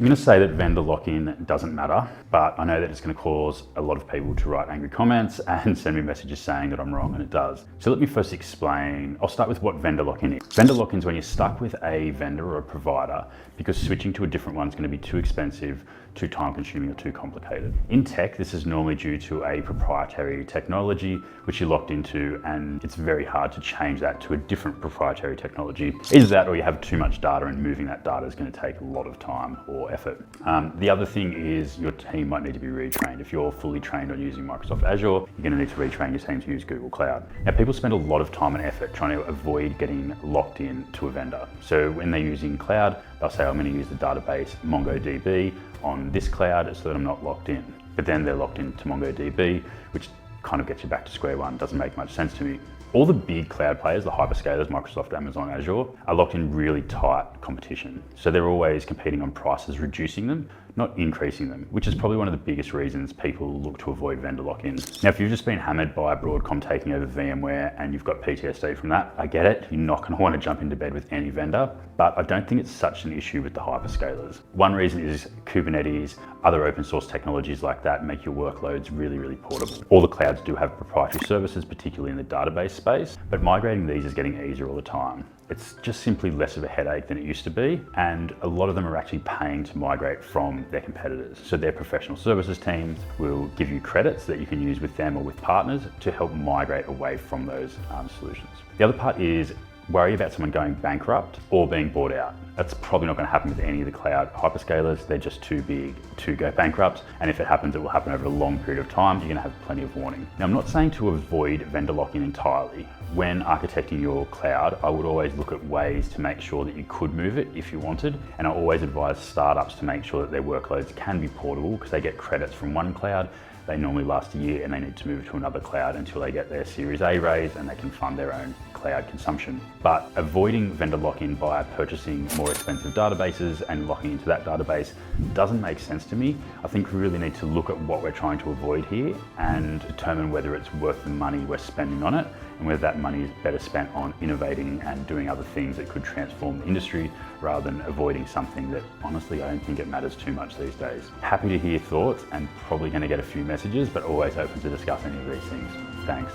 I'm going to say that vendor lock-in doesn't matter, but I know that it's going to cause a lot of people to write angry comments and send me messages saying that I'm wrong, and it does. So let me first explain. I'll start with what vendor lock-in is. Vendor lock-in is when you're stuck with a vendor or a provider because switching to a different one is going to be too expensive, too time-consuming, or too complicated. In tech, this is normally due to a proprietary technology which you're locked into, and it's very hard to change that to a different proprietary technology. Either that or you have too much data, and moving that data is going to take a lot of time or effort. The other thing is your team might need to be retrained. If you're fully trained on using Microsoft Azure, you're going to need to retrain your team to use Google Cloud. Now, people spend a lot of time and effort trying to avoid getting locked in to a vendor. So when they're using cloud, they'll say, I'm going to use the database MongoDB on this cloud so that I'm not locked in. But then they're locked into MongoDB, which kind of gets you back to square one. Doesn't make much sense to me. All the big cloud players, the hyperscalers, Microsoft, Amazon, Azure, are locked in really tight competition. So they're always competing on prices, reducing them, not increasing them, which is probably one of the biggest reasons people look to avoid vendor lock-in. Now, if you've just been hammered by Broadcom taking over VMware and you've got PTSD from that, I get it. You're not going to want to jump into bed with any vendor, but I don't think it's such an issue with the hyperscalers. One reason is Kubernetes, other open source technologies like that make your workloads really, really portable. All the clouds do have proprietary services, particularly in the database space, but migrating these is getting easier all the time. It's just simply less of a headache than it used to be, and a lot of them are actually paying to migrate from their competitors. So their professional services teams will give you credits that you can use with them or with partners to help migrate away from those solutions. The other part is worry about someone going bankrupt or being bought out. That's probably not going to happen with any of the cloud hyperscalers. They're just too big to go bankrupt. And if it happens, it will happen over a long period of time. You're going to have plenty of warning. Now, I'm not saying to avoid vendor lock-in entirely. When architecting your cloud, I would always look at ways to make sure that you could move it if you wanted. And I always advise startups to make sure that their workloads can be portable because they get credits from one cloud. They normally last a year and they need to move to another cloud until they get their Series A raise and they can fund their own cloud consumption. But avoiding vendor lock-in by purchasing more expensive databases and locking into that database doesn't make sense to me. I think we really need to look at what we're trying to avoid here and determine whether it's worth the money we're spending on it and whether that money is better spent on innovating and doing other things that could transform the industry rather than avoiding something that honestly I don't think it matters too much these days. Happy to hear thoughts and probably going to get a few messages, but always open to discuss any of these things. Thanks.